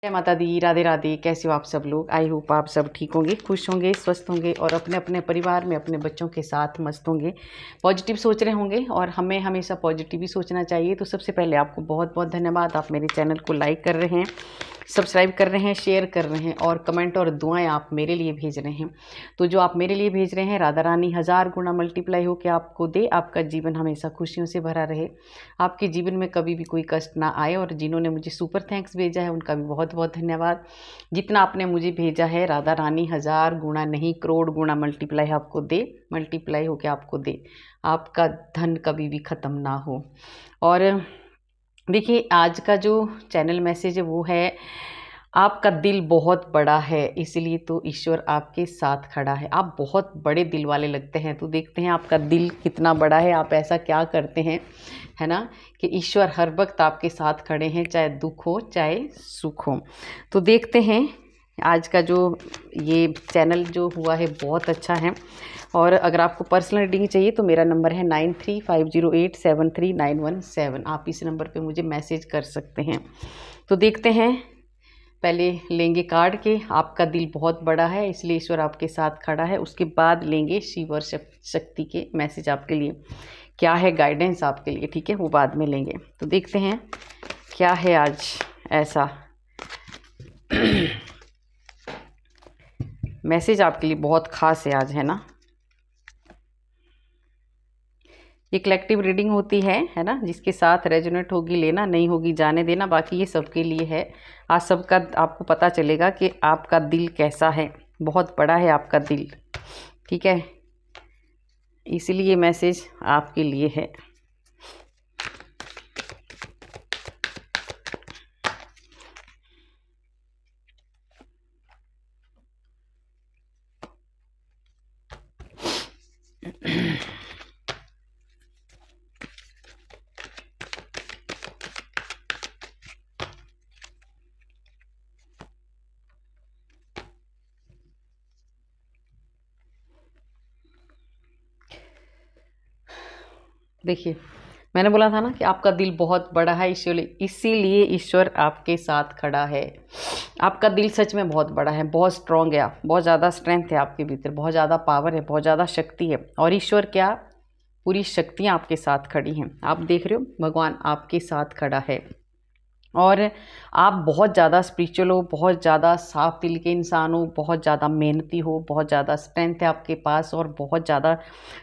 जय माता दी, राधे राधे। कैसे हो आप सब लोग? आई होप आप सब ठीक होंगे, खुश होंगे, स्वस्थ होंगे और अपने अपने परिवार में अपने बच्चों के साथ मस्त होंगे, पॉजिटिव सोच रहे होंगे। और हमें हमेशा पॉजिटिव ही सोचना चाहिए। तो सबसे पहले आपको बहुत बहुत धन्यवाद, आप मेरे चैनल को लाइक कर रहे हैं, सब्सक्राइब कर रहे हैं, शेयर कर रहे हैं और कमेंट और दुआएं आप मेरे लिए भेज रहे हैं। तो जो आप मेरे लिए भेज रहे हैं, राधा रानी 1000 गुना मल्टीप्लाई हो के आपको दे। आपका जीवन हमेशा खुशियों से भरा रहे, आपके जीवन में कभी भी कोई कष्ट ना आए। और जिन्होंने मुझे सुपर थैंक्स भेजा है उनका भी बहुत बहुत धन्यवाद। जितना आपने मुझे भेजा है, राधा रानी 1000 गुना नहीं करोड़ गुना मल्टीप्लाई आपको दे, मल्टीप्लाई होके आपको दे, आपका धन कभी भी ख़त्म ना हो। और देखिए, आज का जो चैनल मैसेज है वो है, आपका दिल बहुत बड़ा है इसलिए तो ईश्वर आपके साथ खड़ा है। आप बहुत बड़े दिल वाले लगते हैं। तो देखते हैं आपका दिल कितना बड़ा है, आप ऐसा क्या करते हैं, है ना, कि ईश्वर हर वक्त आपके साथ खड़े हैं, चाहे दुख हो चाहे सुख हो। तो देखते हैं आज का जो ये चैनल जो हुआ है बहुत अच्छा है। और अगर आपको पर्सनल रीडिंग चाहिए तो मेरा नंबर है 9350873917। आप इस नंबर पे मुझे मैसेज कर सकते हैं। तो देखते हैं, पहले लेंगे कार्ड के आपका दिल बहुत बड़ा है इसलिए ईश्वर आपके साथ खड़ा है। उसके बाद लेंगे शिव और शक्ति के मैसेज आपके लिए, क्या है गाइडेंस आपके लिए, ठीक है, वो बाद में लेंगे। तो देखते हैं क्या है आज ऐसा मैसेज आपके लिए बहुत ख़ास है आज, है ना। ये कलेक्टिव रीडिंग होती है ना, जिसके साथ रेजोनेट होगी लेना, नहीं होगी जाने देना। बाकी ये सबके लिए है। आज सबका आपको पता चलेगा कि आपका दिल कैसा है, बहुत बड़ा है आपका दिल, ठीक है, इसलिए ये मैसेज आपके लिए है। देखिए, मैंने बोला था ना कि आपका दिल बहुत बड़ा है, इसीलिए ईश्वर आपके साथ खड़ा है। आपका दिल सच में बहुत बड़ा है, बहुत स्ट्रांग है, आप बहुत ज़्यादा स्ट्रेंथ है आपके भीतर, बहुत ज़्यादा पावर है, बहुत ज़्यादा शक्ति है। और ईश्वर क्या, पूरी शक्तियाँ आपके साथ खड़ी हैं। आप देख रहे हो, भगवान आपके साथ खड़ा है। और आप बहुत ज़्यादा स्पिरिचुअल हो, बहुत ज़्यादा साफ दिल के इंसान हो, बहुत ज़्यादा मेहनती हो, बहुत ज़्यादा स्ट्रेंथ है आपके पास और बहुत ज़्यादा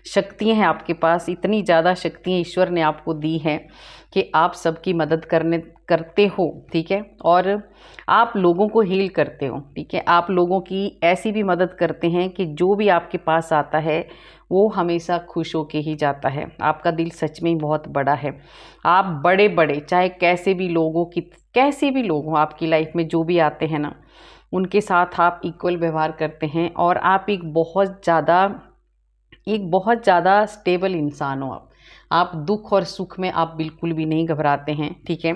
शक्तियाँ हैं आपके पास। इतनी ज़्यादा शक्तियाँ ईश्वर ने आपको दी हैं कि आप सबकी मदद करते हो, ठीक है, और आप लोगों को हील करते हो, ठीक है। आप लोगों की ऐसी भी मदद करते हैं कि जो भी आपके पास आता है वो हमेशा खुश होके ही जाता है। आपका दिल सच में ही बहुत बड़ा है। आप बड़े बड़े चाहे कैसे भी लोग हों आपकी लाइफ में, जो भी आते हैं ना, उनके साथ आप इक्वल व्यवहार करते हैं। और आप एक बहुत ज़्यादा स्टेबल इंसान हो। आप दुख और सुख में आप बिल्कुल भी नहीं घबराते हैं, ठीक है,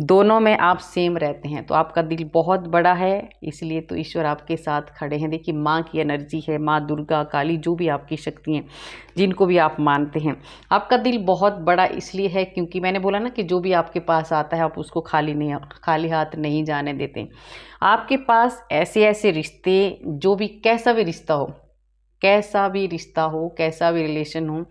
दोनों में आप सेम रहते हैं। तो आपका दिल बहुत बड़ा है, इसलिए तो ईश्वर आपके साथ खड़े हैं। देखिए, माँ की एनर्जी है, माँ दुर्गा, काली, जो भी आपकी शक्ति हैं, जिनको भी आप मानते हैं, आपका दिल बहुत बड़ा इसलिए है क्योंकि मैंने बोला ना कि जो भी आपके पास आता है आप उसको खाली हाथ नहीं जाने देते। आपके पास ऐसे ऐसे रिश्ते, जो भी कैसा भी रिश्ता हो, कैसा भी रिलेशन हो,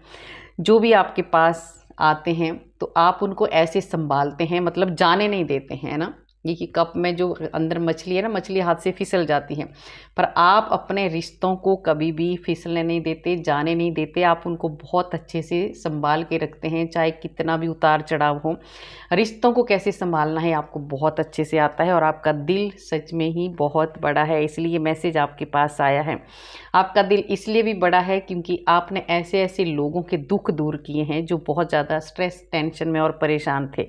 जो भी आपके पास आते हैं तो आप उनको ऐसे संभालते हैं, मतलब जाने नहीं देते हैं, है ना। ये कि कप में जो अंदर मछली है ना, मछली हाथ से फिसल जाती है, पर आप अपने रिश्तों को कभी भी फिसलने नहीं देते, जाने नहीं देते। आप उनको बहुत अच्छे से संभाल के रखते हैं, चाहे कितना भी उतार चढ़ाव हो। रिश्तों को कैसे संभालना है आपको बहुत अच्छे से आता है। और आपका दिल सच में ही बहुत बड़ा है, इसलिए मैसेज आपके पास आया है। आपका दिल इसलिए भी बड़ा है क्योंकि आपने ऐसे ऐसे लोगों के दुख दूर किए हैं जो बहुत ज़्यादा स्ट्रेस, टेंशन में और परेशान थे,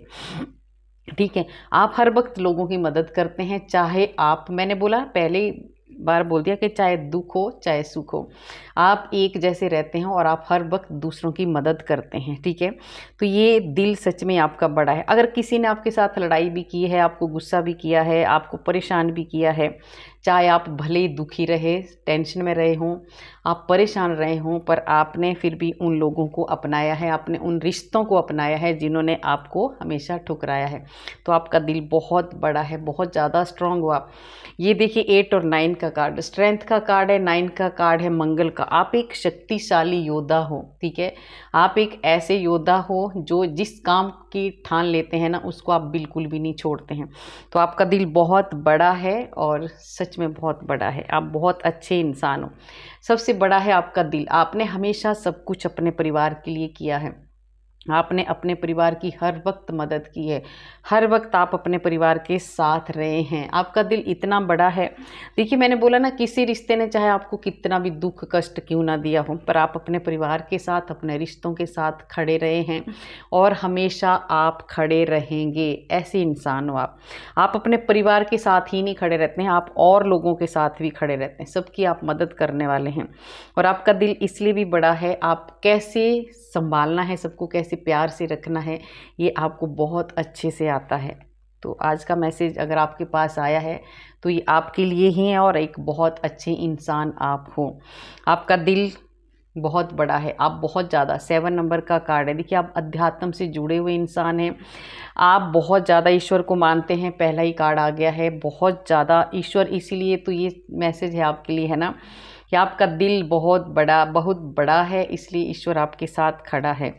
ठीक है। आप हर वक्त लोगों की मदद करते हैं, चाहे आप, मैंने बोला पहले बार बोल दिया कि चाहे दुख हो चाहे सुख हो, आप एक जैसे रहते हैं और आप हर वक्त दूसरों की मदद करते हैं, ठीक है। तो ये दिल सच में आपका बड़ा है। अगर किसी ने आपके साथ लड़ाई भी की है, आपको गुस्सा भी किया है, आपको परेशान भी किया है, चाहे आप भले ही दुखी रहे, टेंशन में रहे हों, आप परेशान रहे हों, पर आपने फिर भी उन लोगों को अपनाया है, आपने उन रिश्तों को अपनाया है जिन्होंने आपको हमेशा ठुकराया है। तो आपका दिल बहुत बड़ा है, बहुत ज़्यादा स्ट्रांग हो आप। ये देखिए 8 और 9 का कार्ड, स्ट्रेंथ का कार्ड है, 9 का कार्ड है मंगल का। आप एक शक्तिशाली योद्धा हो, ठीक है। आप एक ऐसे योद्धा हो जो जिस काम की ठान लेते हैं ना, उसको आप बिल्कुल भी नहीं छोड़ते हैं। तो आपका दिल बहुत बड़ा है और सच में बहुत बड़ा है। आप बहुत अच्छे इंसान हो। सबसे बड़ा है आपका दिल। आपने हमेशा सब कुछ अपने परिवार के लिए किया है। आपने अपने परिवार की हर वक्त मदद की है, हर वक्त आप अपने परिवार के साथ रहे हैं। आपका दिल इतना बड़ा है। देखिए मैंने बोला ना, किसी रिश्ते ने चाहे आपको कितना भी दुख कष्ट क्यों ना दिया हो, पर आप अपने परिवार के साथ, अपने रिश्तों के साथ खड़े रहे हैं और हमेशा आप खड़े रहेंगे। ऐसे इंसान हो आप। आप अपने परिवार के साथ ही नहीं खड़े रहते हैं, आप और लोगों के साथ भी खड़े रहते हैं, सबकी आप मदद करने वाले हैं। और आपका दिल इसलिए भी बड़ा है, आप कैसे संभालना है, सबको कैसे प्यार से रखना है, ये आपको बहुत अच्छे से आता है। तो आज का मैसेज अगर आपके पास आया है तो ये आपके लिए ही है और एक बहुत अच्छे इंसान आप हो। आपका दिल बहुत बड़ा है, आप बहुत ज़्यादा 7 नंबर का कार्ड है। देखिए आप अध्यात्म से जुड़े हुए इंसान हैं, आप बहुत ज़्यादा ईश्वर को मानते हैं। पहला ही कार्ड आ गया है, बहुत ज़्यादा ईश्वर। इसीलिए तो ये मैसेज है आपके लिए, है ना, कि आपका दिल बहुत बड़ा है, इसलिए ईश्वर आपके साथ खड़ा है।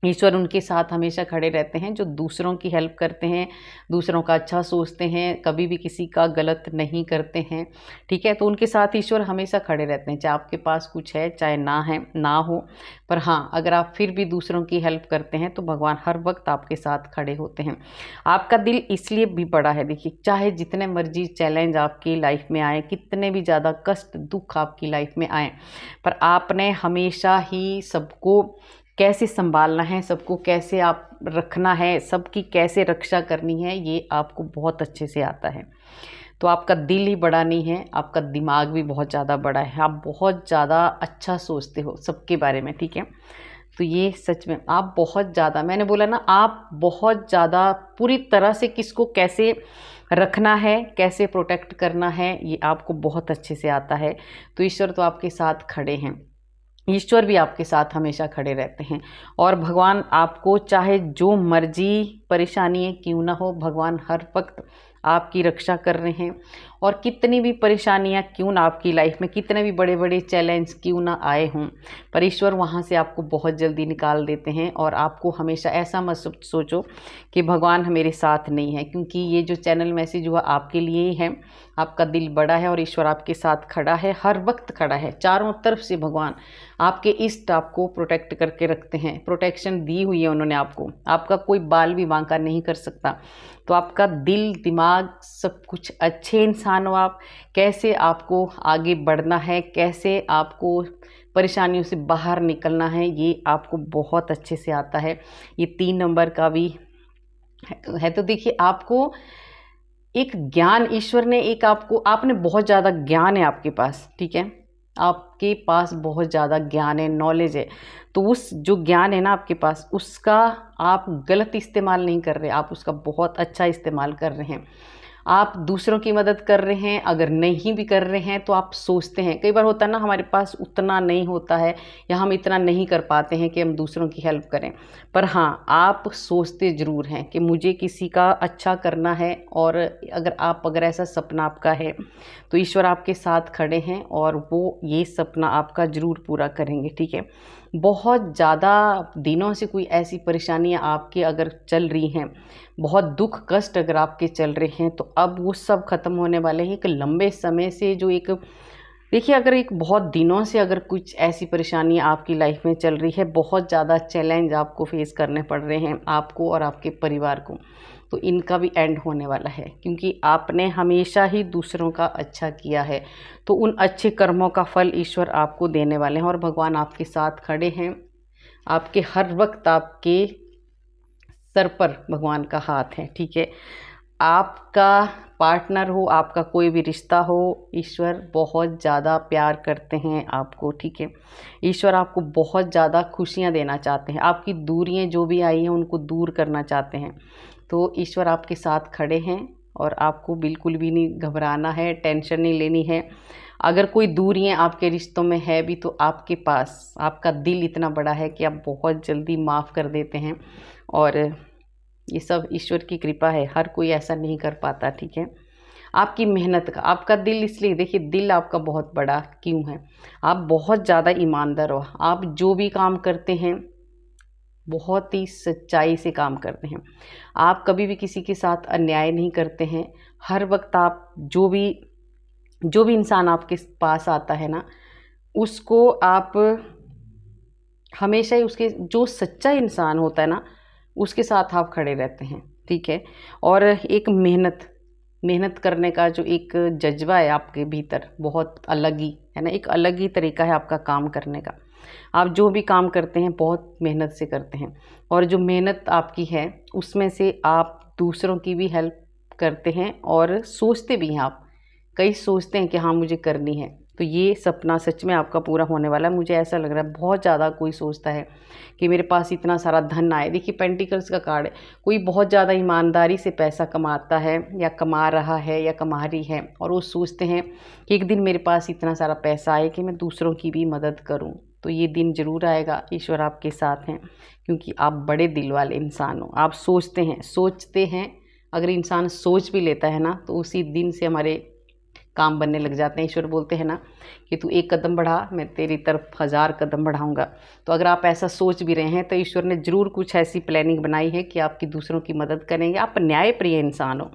ईश्वर उनके साथ हमेशा खड़े रहते हैं जो दूसरों की हेल्प करते हैं, दूसरों का अच्छा सोचते हैं, कभी भी किसी का गलत नहीं करते हैं, ठीक है। तो उनके साथ ईश्वर हमेशा खड़े रहते हैं, चाहे आपके पास कुछ है चाहे ना हो। पर हाँ, अगर आप फिर भी दूसरों की हेल्प करते हैं तो भगवान हर वक्त आपके साथ खड़े होते हैं। आपका दिल इसलिए भी बड़ा है, देखिए चाहे जितने मर्जी चैलेंज आपकी लाइफ में आए, कितने भी ज़्यादा कष्ट दुख आपकी लाइफ में आए, पर आपने हमेशा ही सबको कैसे संभालना है, सबको कैसे आप रखना है, सबकी कैसे रक्षा करनी है, ये आपको बहुत अच्छे से आता है। तो आपका दिल ही बड़ा नहीं है, आपका दिमाग भी बहुत ज़्यादा बड़ा है। आप बहुत ज़्यादा अच्छा सोचते हो सबके बारे में, ठीक है। तो ये सच में आप बहुत ज़्यादा, मैंने बोला ना, आप बहुत ज़्यादा पूरी तरह से किसको कैसे रखना है, कैसे प्रोटेक्ट करना है, ये आपको बहुत अच्छे से आता है। तो ईश्वर तो आपके साथ खड़े हैं, ईश्वर भी आपके साथ हमेशा खड़े रहते हैं। और भगवान आपको चाहे जो मर्जी परेशानी क्यों ना हो, भगवान हर वक्त आपकी रक्षा कर रहे हैं। और कितनी भी परेशानियां क्यों ना आपकी लाइफ में, कितने भी बड़े बड़े चैलेंज क्यों ना आए हों, पर ईश्वर वहाँ से आपको बहुत जल्दी निकाल देते हैं। और आपको हमेशा ऐसा मत सोचो कि भगवान मेरे साथ नहीं है, क्योंकि ये जो चैनल मैसेज हुआ आपके लिए ही है। आपका दिल बड़ा है और ईश्वर आपके साथ खड़ा है, हर वक्त खड़ा है। चारों तरफ से भगवान आपके इष्ट आपको प्रोटेक्ट करके रखते हैं, प्रोटेक्शन दी हुई है उन्होंने आपको। आपका कोई बाल भी बांका नहीं कर सकता। तो आपका दिल दिमाग सब कुछ अच्छे इंसान हो आप। कैसे आपको आगे बढ़ना है, कैसे आपको परेशानियों से बाहर निकलना है, ये आपको बहुत अच्छे से आता है। ये 3 नंबर का भी है। तो देखिए आपको एक ज्ञान ईश्वर ने, एक आपने बहुत ज़्यादा ज्ञान है आपके पास, ठीक है। आपके पास बहुत ज़्यादा ज्ञान है, नॉलेज है। तो उस जो ज्ञान है ना आपके पास, उसका आप गलत इस्तेमाल नहीं कर रहे, आप उसका बहुत अच्छा इस्तेमाल कर रहे हैं। आप दूसरों की मदद कर रहे हैं। अगर नहीं भी कर रहे हैं तो आप सोचते हैं, कई बार होता है ना, हमारे पास उतना नहीं होता है या हम इतना नहीं कर पाते हैं कि हम दूसरों की हेल्प करें, पर हाँ, आप सोचते ज़रूर हैं कि मुझे किसी का अच्छा करना है। और अगर ऐसा सपना आपका है तो ईश्वर आपके साथ खड़े हैं और वो ये सपना आपका ज़रूर पूरा करेंगे, ठीक है। बहुत ज़्यादा दिनों से कोई ऐसी परेशानियां आपकी अगर चल रही हैं, बहुत दुख कष्ट अगर आपके चल रहे हैं, तो अब वो सब ख़त्म होने वाले हैं। एक लंबे समय से जो एक, देखिए अगर एक बहुत दिनों से अगर कुछ ऐसी परेशानियां आपकी लाइफ में चल रही है, बहुत ज़्यादा चैलेंज आपको फेस करने पड़ रहे हैं, आपको और आपके परिवार को, तो इनका भी एंड होने वाला है। क्योंकि आपने हमेशा ही दूसरों का अच्छा किया है, तो उन अच्छे कर्मों का फल ईश्वर आपको देने वाले हैं। और भगवान आपके साथ खड़े हैं, आपके हर वक्त आपके सर पर भगवान का हाथ है, ठीक है। आपका पार्टनर हो, आपका कोई भी रिश्ता हो, ईश्वर बहुत ज़्यादा प्यार करते हैं आपको, ठीक है। ईश्वर आपको बहुत ज़्यादा खुशियाँ देना चाहते हैं, आपकी दूरियां जो भी आई हैं उनको दूर करना चाहते हैं। तो ईश्वर आपके साथ खड़े हैं और आपको बिल्कुल भी नहीं घबराना है, टेंशन नहीं लेनी है। अगर कोई दूरियां आपके रिश्तों में है भी तो आपके पास आपका दिल इतना बड़ा है कि आप बहुत जल्दी माफ़ कर देते हैं, और ये सब ईश्वर की कृपा है, हर कोई ऐसा नहीं कर पाता, ठीक है। आपकी मेहनत का आपका दिल, इसलिए देखिए दिल आपका बहुत बड़ा क्यों है, आप बहुत ज़्यादा ईमानदार हो, आप जो भी काम करते हैं बहुत ही सच्चाई से काम करते हैं, आप कभी भी किसी के साथ अन्याय नहीं करते हैं। हर वक्त आप जो भी इंसान आपके पास आता है ना, उसको आप हमेशा ही उसके जो सच्चा इंसान होता है ना उसके साथ आप खड़े रहते हैं, ठीक है। और एक मेहनत करने का जो एक जज्बा है आपके भीतर, बहुत अलग ही है ना, एक अलग ही तरीका है आपका काम करने का। आप जो भी काम करते हैं बहुत मेहनत से करते हैं, और जो मेहनत आपकी है उसमें से आप दूसरों की भी हेल्प करते हैं और सोचते भी हैं आप, कई सोचते हैं कि हाँ मुझे करनी है। तो ये सपना सच में आपका पूरा होने वाला है, मुझे ऐसा लग रहा है। बहुत ज़्यादा कोई सोचता है कि मेरे पास इतना सारा धन आए, देखिए पेंटिकल्स का कार्ड है, कोई बहुत ज़्यादा ईमानदारी से पैसा कमाता है या कमा रहा है या कमा रही है, और वो सोचते हैं कि एक दिन मेरे पास इतना सारा पैसा आए कि मैं दूसरों की भी मदद करूँ। तो ये दिन ज़रूर आएगा, ईश्वर आपके साथ हैं, क्योंकि आप बड़े दिल वाले इंसान हो, आप सोचते हैं। अगर इंसान सोच भी लेता है ना तो उसी दिन से हमारे काम बनने लग जाते हैं। ईश्वर बोलते हैं ना कि तू एक कदम बढ़ा, मैं तेरी तरफ 1000 कदम बढ़ाऊंगा। तो अगर आप ऐसा सोच भी रहे हैं तो ईश्वर ने ज़रूर कुछ ऐसी प्लानिंग बनाई है कि आपकी दूसरों की मदद करेंगे। आप न्यायप्रिय इंसान हो,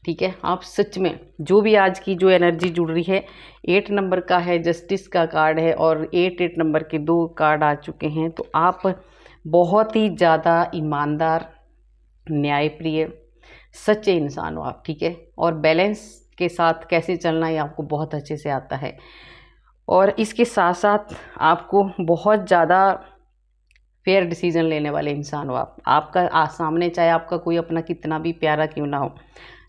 ठीक है। आप सच में जो भी आज की जो एनर्जी जुड़ रही है, 8 नंबर का है, जस्टिस का कार्ड है, और 8 नंबर के 2 कार्ड आ चुके हैं। तो आप बहुत ही ज़्यादा ईमानदार, न्यायप्रिय, सच्चे इंसान हो आप, ठीक है। और बैलेंस के साथ कैसे चलना है आपको बहुत अच्छे से आता है, और इसके साथ साथ आपको बहुत ज़्यादा फेयर डिसीजन लेने वाले इंसान हो आप। आपका सामने चाहे आपका कोई अपना कितना भी प्यारा क्यों ना हो,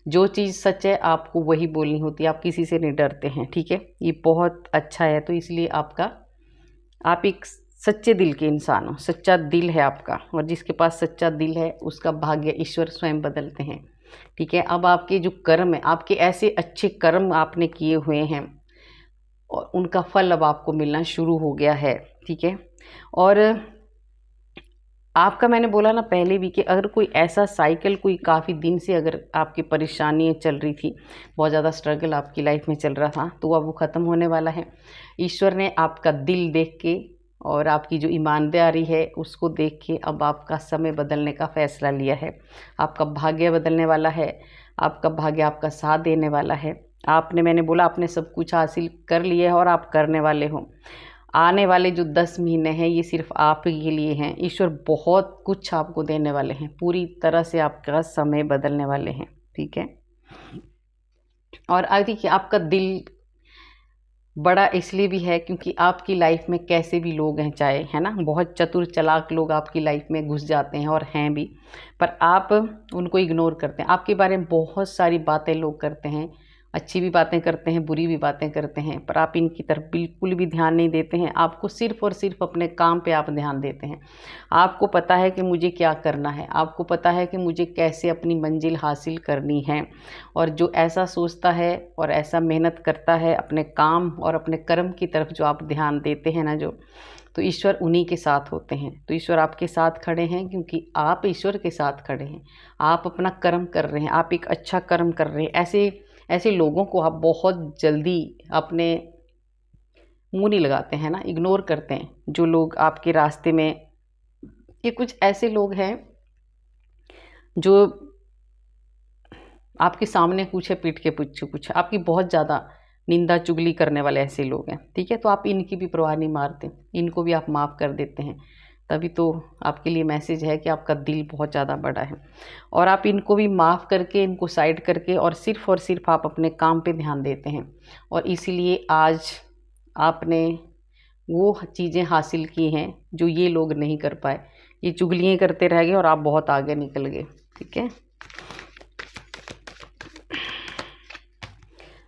जो चीज़ सच है आपको वही बोलनी होती है, आप किसी से नहीं डरते हैं, ठीक है। ये बहुत अच्छा है, तो इसलिए आप एक सच्चे दिल के इंसान हो, सच्चा दिल है आपका, और जिसके पास सच्चा दिल है उसका भाग्य ईश्वर स्वयं बदलते हैं, ठीक है। अब आपके जो कर्म है, आपके ऐसे अच्छे कर्म आपने किए हुए हैं और उनका फल अब आपको मिलना शुरू हो गया है, ठीक है। और आपका, मैंने बोला ना पहले भी कि अगर कोई ऐसा साइकिल कोई काफ़ी दिन से अगर आपकी परेशानियाँ चल रही थी, बहुत ज़्यादा स्ट्रगल आपकी लाइफ में चल रहा था, तो अब वो ख़त्म होने वाला है। ईश्वर ने आपका दिल देख के और आपकी जो ईमानदारी है उसको देख के अब आपका समय बदलने का फ़ैसला लिया है। आपका भाग्य बदलने वाला है, आपका भाग्य आपका साथ देने वाला है। मैंने बोला आपने सब कुछ हासिल कर लिया है और आप करने वाले हो। आने वाले जो 10 महीने हैं ये सिर्फ आप ही के लिए हैं। ईश्वर बहुत कुछ आपको देने वाले हैं, पूरी तरह से आपका समय बदलने वाले हैं, ठीक है। और आगे देखिए आपका दिल बड़ा इसलिए भी है क्योंकि आपकी लाइफ में कैसे भी लोग हैं, चाहे है ना, बहुत चतुर चालाक लोग आपकी लाइफ में घुस जाते हैं और हैं भी, पर आप उनको इग्नोर करते हैं। आपके बारे में बहुत सारी बातें लोग करते हैं, अच्छी भी बातें करते हैं, बुरी भी बातें करते हैं, पर आप इनकी तरफ बिल्कुल भी ध्यान नहीं देते हैं। आपको सिर्फ और सिर्फ अपने काम पे आप ध्यान देते हैं। आपको पता है कि मुझे क्या करना है, आपको पता है कि मुझे कैसे अपनी मंजिल हासिल करनी है। और जो ऐसा सोचता है और ऐसा मेहनत करता है अपने काम और अपने कर्म की तरफ, जो आप ध्यान देते हैं ना, जो तो ईश्वर उन्हीं के साथ होते हैं। तो ईश्वर आपके साथ खड़े हैं क्योंकि आप ईश्वर के साथ खड़े हैं। आप अपना कर्म कर रहे हैं, आप एक अच्छा कर्म कर रहे हैं। ऐसे ऐसे लोगों को आप बहुत जल्दी अपने मुंह नहीं लगाते हैं ना, इग्नोर करते हैं। जो लोग आपके रास्ते में, ये कुछ ऐसे लोग हैं जो आपके सामने कुछ है, पीठ के पीछे कुछ है, आपकी बहुत ज़्यादा निंदा चुगली करने वाले ऐसे लोग हैं, ठीक है। तो आप इनकी भी परवाह नहीं मारते, इनको भी आप माफ़ कर देते हैं। तभी तो आपके लिए मैसेज है कि आपका दिल बहुत ज़्यादा बड़ा है, और आप इनको भी माफ़ करके, इनको साइड करके और सिर्फ आप अपने काम पे ध्यान देते हैं। और इसीलिए आज आपने वो चीज़ें हासिल की हैं जो ये लोग नहीं कर पाए। ये चुगलियाँ करते रह गए और आप बहुत आगे निकल गए, ठीक है।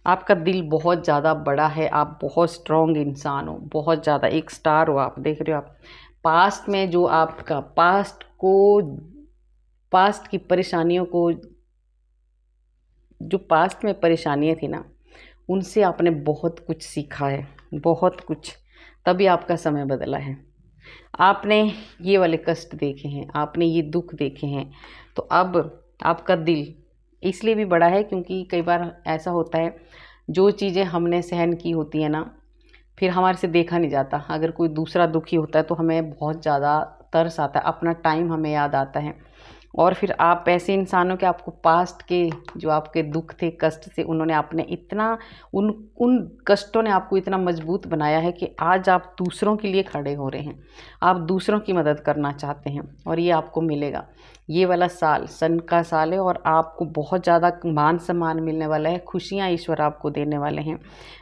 आपका दिल बहुत ज़्यादा बड़ा है, आप बहुत स्ट्रॉन्ग इंसान हो, बहुत ज़्यादा एक स्टार हो आप। देख रहे हो आप पास्ट में जो आपका पास्ट की परेशानियों को जो पास्ट में परेशानियाँ थी ना, उनसे आपने बहुत कुछ सीखा है, बहुत कुछ, तभी आपका समय बदला है। आपने ये वाले कष्ट देखे हैं, आपने ये दुख देखे हैं, तो अब आपका दिल इसलिए भी बड़ा है क्योंकि कई बार ऐसा होता है, जो चीज़ें हमने सहन की होती हैं ना, फिर हमारे से देखा नहीं जाता। अगर कोई दूसरा दुखी होता है तो हमें बहुत ज़्यादा तरस आता है, अपना टाइम हमें याद आता है। और फिर आप ऐसे इंसानों के, आपको पास्ट के जो आपके दुख थे, कष्ट थे, उन्होंने आपने इतना, उन उन कष्टों ने आपको इतना मजबूत बनाया है कि आज आप दूसरों के लिए खड़े हो रहे हैं, आप दूसरों की मदद करना चाहते हैं, और ये आपको मिलेगा। ये वाला साल सन का साल है और आपको बहुत ज़्यादा मान सम्मान मिलने वाला है, खुशियाँ ईश्वर आपको देने वाले हैं,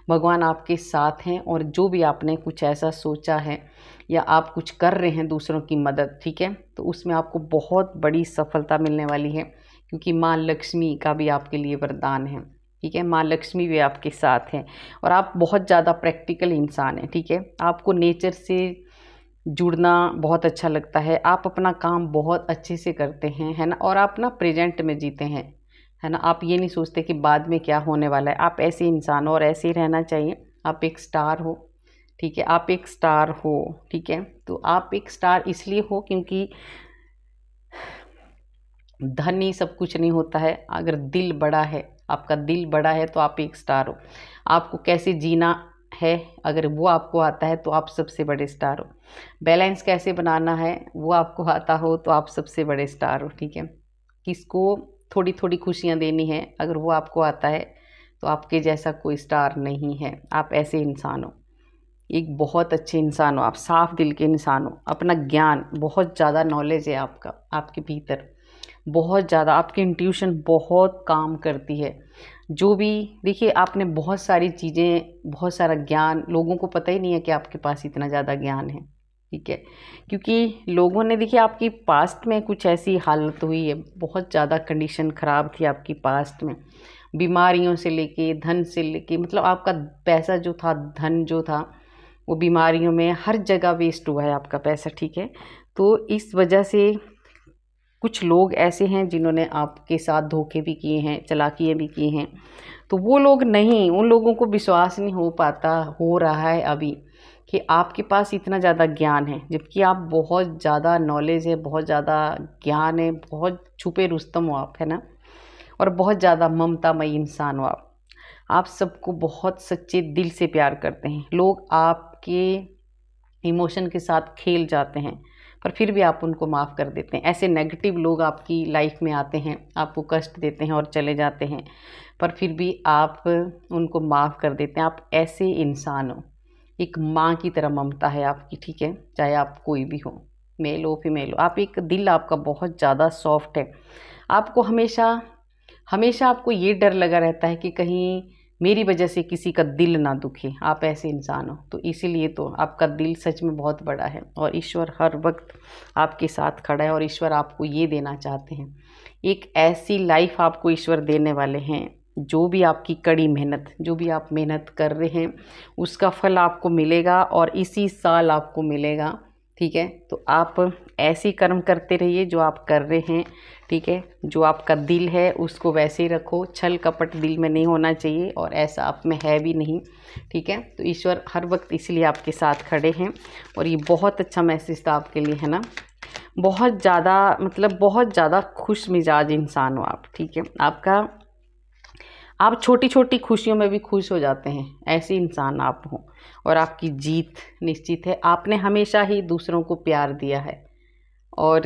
भगवान आपके साथ हैं। और जो भी आपने कुछ ऐसा सोचा है या आप कुछ कर रहे हैं दूसरों की मदद, ठीक है, तो उसमें आपको बहुत बड़ी सफलता मिलने वाली है, क्योंकि माँ लक्ष्मी का भी आपके लिए वरदान है, ठीक है, माँ लक्ष्मी भी आपके साथ हैं। और आप बहुत ज़्यादा प्रैक्टिकल इंसान हैं, ठीक है, आपको नेचर से जुड़ना बहुत अच्छा लगता है, आप अपना काम बहुत अच्छे से करते हैं, है ना, और आप ना प्रेजेंट में जीते हैं, है ना, आप ये नहीं सोचते कि बाद में क्या होने वाला है। आप ऐसे इंसान हो और ऐसे ही रहना चाहिए। आप एक स्टार हो, ठीक है, आप एक स्टार हो, ठीक है, तो आप एक स्टार इसलिए हो क्योंकि धन ही सब कुछ नहीं होता है, अगर दिल बड़ा है, आपका दिल बड़ा है तो आप एक स्टार हो। आपको कैसे जीना है अगर वो आपको आता है तो आप सबसे बड़े स्टार हो। बैलेंस कैसे बनाना है वो आपको आता हो तो आप सबसे बड़े स्टार हो, ठीक है। किसको थोड़ी थोड़ी खुशियाँ देनी है अगर वो आपको आता है तो आपके जैसा कोई स्टार नहीं है। आप ऐसे इंसान हो, एक बहुत अच्छे इंसान हो, आप साफ दिल के इंसान हो। अपना ज्ञान, बहुत ज़्यादा नॉलेज है आपका, आपके भीतर बहुत ज़्यादा, आपकी इंट्यूशन बहुत काम करती है। जो भी देखिए, आपने बहुत सारी चीज़ें, बहुत सारा ज्ञान, लोगों को पता ही नहीं है कि आपके पास इतना ज़्यादा ज्ञान है, ठीक है, क्योंकि लोगों ने देखिए आपकी पास्ट में कुछ ऐसी हालत हुई है, बहुत ज़्यादा कंडीशन ख़राब थी आपकी पास्ट में, बीमारियों से लेके, धन से लेके, मतलब आपका पैसा जो था, धन जो था, वो बीमारियों में हर जगह वेस्ट हुआ है आपका पैसा, ठीक है। तो इस वजह से कुछ लोग ऐसे हैं जिन्होंने आपके साथ धोखे भी किए हैं, चालाकियाँ भी की हैं, तो वो लोग नहीं, उन लोगों को विश्वास नहीं हो पाता, हो रहा है अभी, कि आपके पास इतना ज़्यादा ज्ञान है, जबकि आप बहुत ज़्यादा नॉलेज है, बहुत ज़्यादा ज्ञान है, बहुत छुपे रुस्तम हो आप, है ना, और बहुत ज़्यादा ममतामयी इंसान हो आप। आप सबको बहुत सच्चे दिल से प्यार करते हैं। लोग आपके इमोशन के साथ खेल जाते हैं पर फिर भी आप उनको माफ़ कर देते हैं। ऐसे नेगेटिव लोग आपकी लाइफ में आते हैं, आपको कष्ट देते हैं और चले जाते हैं, पर फिर भी आप उनको माफ़ कर देते हैं। आप ऐसे इंसान हो, एक माँ की तरह ममता है आपकी, ठीक है, चाहे आप कोई भी हो, मेल हो फीमेल हो। आप एक दिल आपका बहुत ज़्यादा सॉफ्ट है। आपको हमेशा हमेशा आपको ये डर लगा रहता है कि कहीं मेरी वजह से किसी का दिल ना दुखे। आप ऐसे इंसान हो, तो इसीलिए तो आपका दिल सच में बहुत बड़ा है और ईश्वर हर वक्त आपके साथ खड़ा है और ईश्वर आपको ये देना चाहते हैं, एक ऐसी लाइफ आपको ईश्वर देने वाले हैं। जो भी आपकी कड़ी मेहनत, जो भी आप मेहनत कर रहे हैं, उसका फल आपको मिलेगा और इसी साल आपको मिलेगा, ठीक है। तो आप ऐसे कर्म करते रहिए जो आप कर रहे हैं, ठीक है। जो आपका दिल है उसको वैसे ही रखो, छल कपट दिल में नहीं होना चाहिए और ऐसा आप में है भी नहीं, ठीक है। तो ईश्वर हर वक्त इसलिए आपके साथ खड़े हैं और ये बहुत अच्छा मैसेज था आपके लिए, है ना। बहुत ज़्यादा, मतलब बहुत ज़्यादा खुश मिजाज इंसान हो आप, ठीक है। आप छोटी छोटी खुशियों में भी खुश हो जाते हैं, ऐसे इंसान आप हो और आपकी जीत निश्चित है। आपने हमेशा ही दूसरों को प्यार दिया है और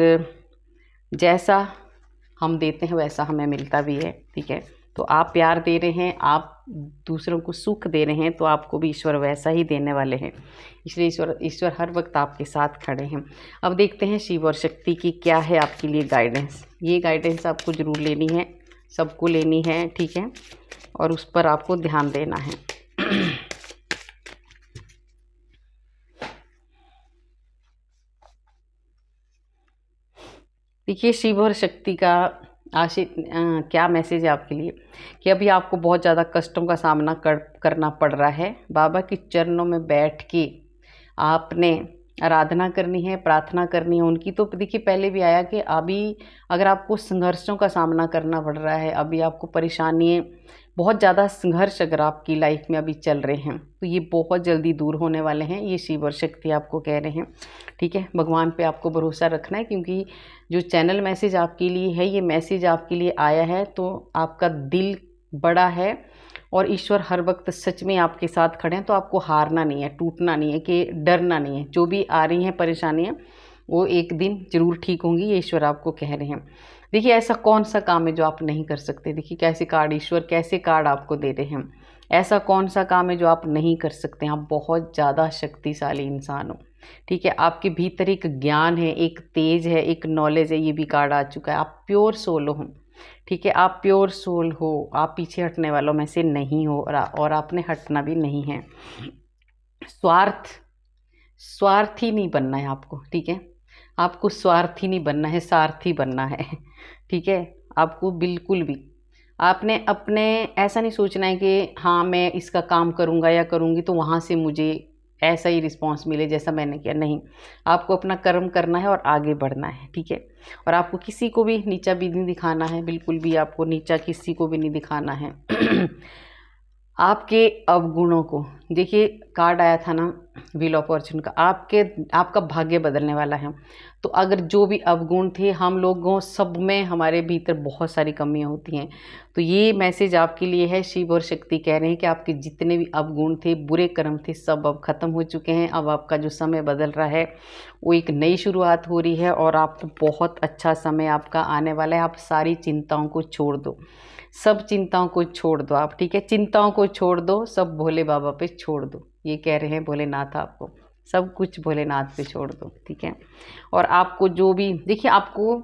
जैसा हम देते हैं वैसा हमें मिलता भी है, ठीक है। तो आप प्यार दे रहे हैं, आप दूसरों को सुख दे रहे हैं, तो आपको भी ईश्वर वैसा ही देने वाले हैं। इसलिए ईश्वर हर वक्त आपके साथ खड़े हैं। अब देखते हैं शिव और शक्ति की क्या है आपके लिए गाइडेंस। ये गाइडेंस आपको ज़रूर लेनी है, सबको लेनी है, ठीक है, और उस पर आपको ध्यान देना है। देखिए, शिव और शक्ति का क्या मैसेज है आपके लिए कि अभी आपको बहुत ज़्यादा कष्टों का सामना करना पड़ रहा है। बाबा के चरणों में बैठ के आपने आराधना करनी है, प्रार्थना करनी है उनकी। तो देखिए पहले भी आया कि अभी अगर आपको संघर्षों का सामना करना पड़ रहा है, अभी आपको परेशानी, बहुत ज़्यादा संघर्ष अगर आपकी लाइफ में अभी चल रहे हैं, तो ये बहुत जल्दी दूर होने वाले हैं। ये शिव और शक्ति आपको कह रहे हैं, ठीक है। भगवान पे आपको भरोसा रखना है, क्योंकि जो चैनल मैसेज आपके लिए है, ये मैसेज आपके लिए आया है तो आपका दिल बड़ा है और ईश्वर हर वक्त सच में आपके साथ खड़े हैं। तो आपको हारना नहीं है, टूटना नहीं है, कि डरना नहीं है। जो भी आ रही हैं परेशानियाँ वो एक दिन ज़रूर ठीक होंगी, ये ईश्वर आपको कह रहे हैं। देखिए ऐसा कौन सा काम है जो आप नहीं कर सकते। देखिए कैसे कार्ड, ईश्वर कैसे कार्ड आपको दे रहे हैं। ऐसा कौन सा काम है जो आप नहीं कर सकते। आप बहुत ज़्यादा शक्तिशाली इंसान हो, ठीक है। आपके भीतर एक ज्ञान है, एक तेज है, एक नॉलेज है, ये भी कार्ड आ चुका है। आप प्योर सोल हो, ठीक है। आप प्योर सोल हो, आप पीछे हटने वालों में से नहीं हो और आपने हटना भी नहीं है। स्वार्थी नहीं बनना है आपको, ठीक है। आपको स्वार्थी नहीं बनना है, सारथी बनना है, ठीक है। आपको बिल्कुल भी आपने अपने ऐसा नहीं सोचना है कि हाँ मैं इसका काम करूँगा या करूँगी तो वहाँ से मुझे ऐसा ही रिस्पॉन्स मिले जैसा मैंने किया। नहीं, आपको अपना कर्म करना है और आगे बढ़ना है, ठीक है। और आपको किसी को भी नीचा भी नहीं दिखाना है, बिल्कुल भी आपको नीचा किसी को भी नहीं दिखाना है। आपके अवगुणों को देखिए, कार्ड आया था ना व्हील ऑफ फॉर्चून का, आपका भाग्य बदलने वाला है। तो अगर जो भी अवगुण थे, हम लोगों सब में हमारे भीतर बहुत सारी कमियां होती हैं। तो ये मैसेज आपके लिए है। शिव और शक्ति कह रहे हैं कि आपके जितने भी अवगुण थे, बुरे कर्म थे, सब अब खत्म हो चुके हैं। अब आपका जो समय बदल रहा है वो एक नई शुरुआत हो रही है और आपको बहुत अच्छा समय आपका आने वाला है। आप सारी चिंताओं को छोड़ दो, सब चिंताओं को छोड़ दो आप, ठीक है। चिंताओं को छोड़ दो, सब भोले बाबा पे छोड़ दो। ये कह रहे हैं भोलेनाथ आपको, सब कुछ भोलेनाथ पे छोड़ दो, ठीक है। और आपको जो भी देखिए, आपको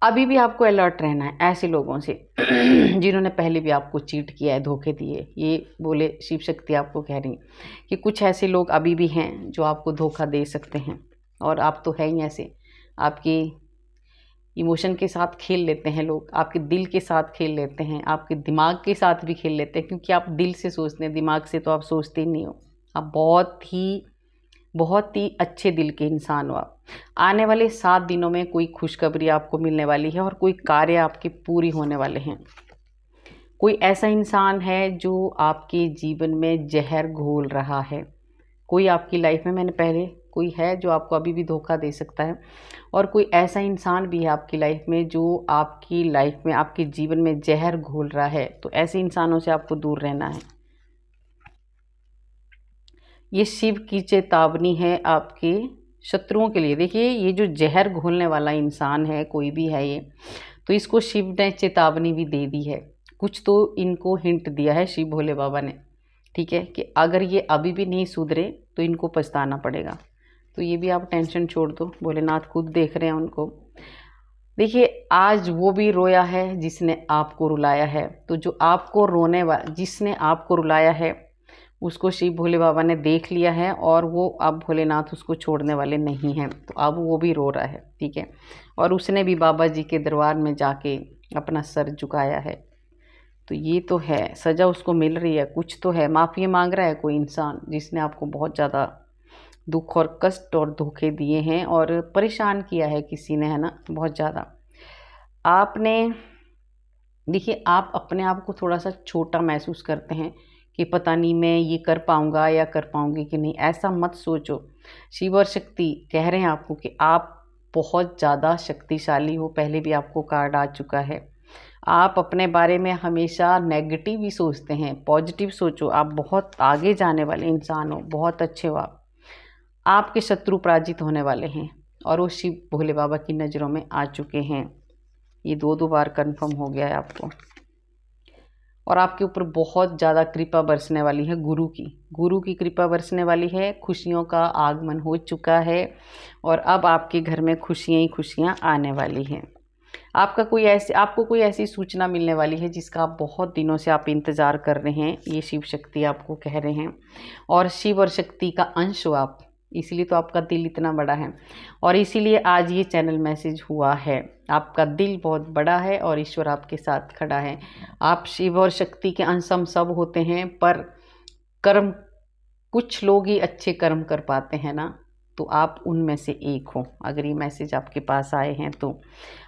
अभी भी आपको अलर्ट रहना है ऐसे लोगों से जिन्होंने पहले भी आपको चीट किया है, धोखे दिए। ये बोले शिव शक्ति आपको कह रही कि कुछ ऐसे लोग अभी भी हैं जो आपको धोखा दे सकते हैं। और आप तो है ही ऐसे, आपकी इमोशन के साथ खेल लेते हैं लोग, आपके दिल के साथ खेल लेते हैं, आपके दिमाग के साथ भी खेल लेते हैं, क्योंकि आप दिल से सोचते हैं, दिमाग से तो आप सोचते ही नहीं हो। आप बहुत ही अच्छे दिल के इंसान हो आप। आने वाले 7 दिनों में कोई खुशखबरी आपको मिलने वाली है और कोई कार्य आपके पूरी होने वाले हैं। कोई ऐसा इंसान है जो आपके जीवन में जहर घोल रहा है। कोई आपकी लाइफ में, मैंने पहले, कोई है जो आपको अभी भी धोखा दे सकता है। और कोई ऐसा इंसान भी है आपकी लाइफ में जो आपकी लाइफ में, आपके जीवन में जहर घोल रहा है। तो ऐसे इंसानों से आपको दूर रहना है। ये शिव की चेतावनी है आपके शत्रुओं के लिए। देखिए ये जो जहर घोलने वाला इंसान है, कोई भी है ये, तो इसको शिव ने चेतावनी भी दे दी है। कुछ तो इनको हिंट दिया है शिव भोले बाबा ने, ठीक है, कि अगर ये अभी भी नहीं सुधरे तो इनको पछताना पड़ेगा। तो ये भी आप टेंशन छोड़ दो, भोलेनाथ खुद देख रहे हैं उनको। देखिए आज वो भी रोया है जिसने आपको रुलाया है। तो जो आपको जिसने आपको रुलाया है उसको शिव भोले बाबा ने देख लिया है और वो अब भोलेनाथ उसको छोड़ने वाले नहीं हैं। तो अब वो भी रो रहा है, ठीक है। और उसने भी बाबा जी के दरबार में जाके अपना सर झुकाया है। तो ये तो है, सज़ा उसको मिल रही है, कुछ तो है। माफ़ी मांग रहा है कोई इंसान जिसने आपको बहुत ज़्यादा दुख और कष्ट और धोखे दिए हैं और परेशान किया है किसी ने, है ना, बहुत ज़्यादा। आपने देखिए, आप अपने आप को थोड़ा सा छोटा महसूस करते हैं कि पता नहीं मैं ये कर पाऊँगा या कर पाऊँगी कि नहीं। ऐसा मत सोचो। शिव और शक्ति कह रहे हैं आपको कि आप बहुत ज़्यादा शक्तिशाली हो। पहले भी आपको कार्ड आ चुका है। आप अपने बारे में हमेशा नेगेटिव ही सोचते हैं, पॉजिटिव सोचो। आप बहुत आगे जाने वाले इंसान हो, बहुत अच्छे हो आप। आपके शत्रु पराजित होने वाले हैं और वो शिव भोले बाबा की नज़रों में आ चुके हैं। ये 2 बार कंफर्म हो गया है आपको। और आपके ऊपर बहुत ज़्यादा कृपा बरसने वाली है, गुरु की कृपा बरसने वाली है। खुशियों का आगमन हो चुका है और अब आपके घर में खुशियाँ ही खुशियाँ आने वाली हैं। आपको कोई ऐसी सूचना मिलने वाली है जिसका आप बहुत दिनों से आप इंतज़ार कर रहे हैं। ये शिव शक्ति आपको कह रहे हैं। और शिव और शक्ति का अंश हो आप, इसीलिए तो आपका दिल इतना बड़ा है और इसीलिए आज ये चैनल मैसेज हुआ है। आपका दिल बहुत बड़ा है और ईश्वर आपके साथ खड़ा है। आप शिव और शक्ति के अंश हम सब होते हैं, पर कर्म कुछ लोग ही अच्छे कर्म कर पाते हैं ना, तो आप उनमें से एक हो। अगर ये मैसेज आपके पास आए हैं तो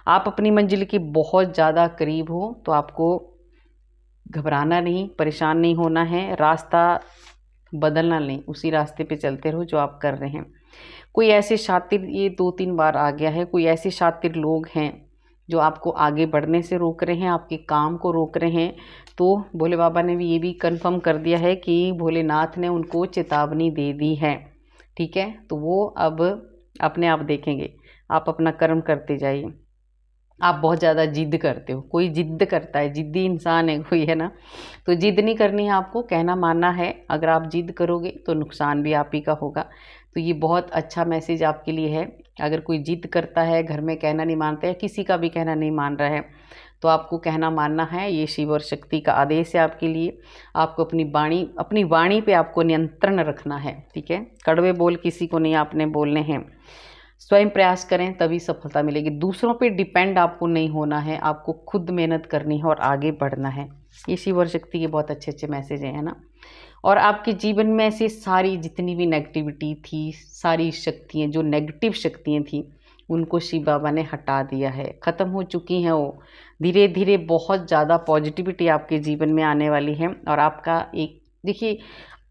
आप अपनी मंजिल के बहुत ज़्यादा करीब हो, तो आपको घबराना नहीं, परेशान नहीं होना है, रास्ता बदलना नहीं, उसी रास्ते पे चलते रहो जो आप कर रहे हैं। कोई ऐसे शातिर, ये 2-3 बार आ गया है, कोई ऐसे शातिर लोग हैं जो आपको आगे बढ़ने से रोक रहे हैं, आपके काम को रोक रहे हैं। तो भोले बाबा ने भी ये भी कन्फर्म कर दिया है कि भोलेनाथ ने उनको चेतावनी दे दी है, ठीक है। तो वो अब अपने आप देखेंगे, आप अपना कर्म करते जाइए। आप बहुत ज़्यादा जिद करते हो, कोई जिद करता है, जिद्दी इंसान है कोई, है ना। तो जिद नहीं करनी है आपको, कहना मानना है। अगर आप जिद करोगे तो नुकसान भी आप ही का होगा। तो ये बहुत अच्छा मैसेज आपके लिए है। अगर कोई जिद करता है, घर में कहना नहीं मानता है, किसी का भी कहना नहीं मान रहा है, तो आपको कहना मानना है। ये शिव और शक्ति का आदेश है आपके लिए। आपको अपनी वाणी पे आपको नियंत्रण रखना है, ठीक है। कड़वे बोल किसी को नहीं आपने बोलने हैं। स्वयं प्रयास करें तभी सफलता मिलेगी। दूसरों पे डिपेंड आपको नहीं होना है, आपको खुद मेहनत करनी है और आगे बढ़ना है। ये शिव और शक्ति के बहुत अच्छे अच्छे मैसेज हैं, है ना। और आपके जीवन में ऐसी सारी जितनी भी नेगेटिविटी थी, सारी शक्तियाँ जो नेगेटिव शक्तियाँ थी, उनको शिव बाबा ने हटा दिया है, ख़त्म हो चुकी हैं वो। धीरे धीरे बहुत ज़्यादा पॉजिटिविटी आपके जीवन में आने वाली है। और आपका एक देखिए,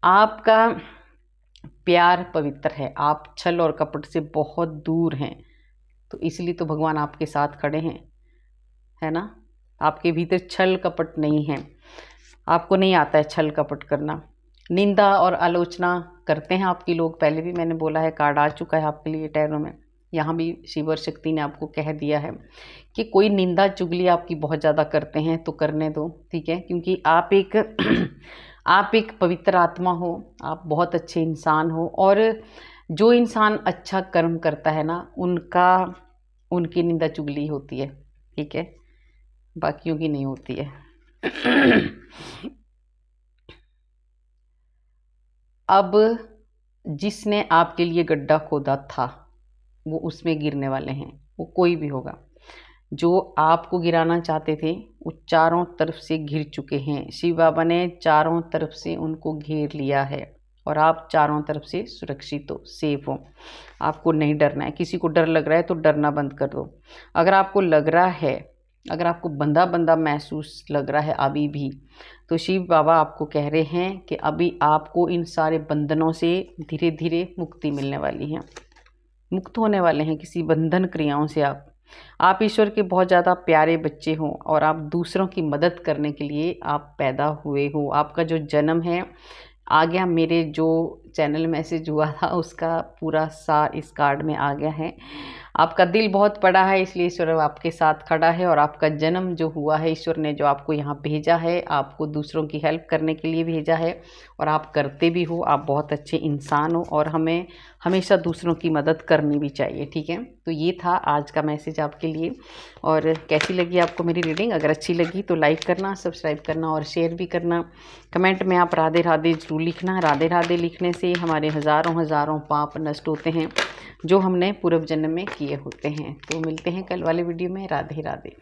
आपका प्यार पवित्र है, आप छल और कपट से बहुत दूर हैं, तो इसलिए तो भगवान आपके साथ खड़े हैं, है ना। आपके भीतर छल कपट नहीं है, आपको नहीं आता है छल कपट करना। निंदा और आलोचना करते हैं आपके लोग, पहले भी मैंने बोला है, कार्ड आ चुका है आपके लिए टैरो में। यहाँ भी शिव और शक्ति ने आपको कह दिया है कि कोई निंदा चुगली आपकी बहुत ज़्यादा करते हैं तो करने दो, ठीक है। क्योंकि आप एक आप एक पवित्र आत्मा हो, आप बहुत अच्छे इंसान हो। और जो इंसान अच्छा कर्म करता है ना, उनकी निंदा चुगली होती है, ठीक है, बाकियों की नहीं होती है। अब जिसने आपके लिए गड्ढा खोदा था, वो उसमें गिरने वाले हैं, वो कोई भी होगा। जो आपको गिराना चाहते थे वो चारों तरफ से घिर चुके हैं। शिव बाबा ने चारों तरफ से उनको घेर लिया है और आप चारों तरफ से सुरक्षित हो, सेफ हो। आपको नहीं डरना है। किसी को डर लग रहा है तो डरना बंद कर दो। अगर आपको लग रहा है, अगर आपको बंधा बंधा महसूस लग रहा है अभी भी, तो शिव बाबा आपको कह रहे हैं कि अभी आपको इन सारे बंधनों से धीरे धीरे मुक्ति मिलने वाली है, मुक्त होने वाले हैं किसी बंधन क्रियाओं से। आप ईश्वर के बहुत ज़्यादा प्यारे बच्चे हो और आप दूसरों की मदद करने के लिए आप पैदा हुए हो। आपका जो जन्म है आ गया, मेरे जो चैनल मैसेज हुआ था उसका पूरा सार इस कार्ड में आ गया है। आपका दिल बहुत बड़ा है, इसलिए ईश्वर आपके साथ खड़ा है। और आपका जन्म जो हुआ है, ईश्वर ने जो आपको यहाँ भेजा है, आपको दूसरों की हेल्प करने के लिए भेजा है और आप करते भी हो। आप बहुत अच्छे इंसान हो और हमें हमेशा दूसरों की मदद करनी भी चाहिए, ठीक है। तो ये था आज का मैसेज आपके लिए। और कैसी लगी आपको मेरी रीडिंग? अगर अच्छी लगी तो लाइक करना, सब्सक्राइब करना और शेयर भी करना। कमेंट में आप राधे राधे जरूर लिखना। राधे राधे लिखने से हमारे हज़ारों पाप नष्ट होते हैं जो हमने पूर्व जन्म में किए होते हैं। तो मिलते हैं कल वाले वीडियो में। राधे राधे।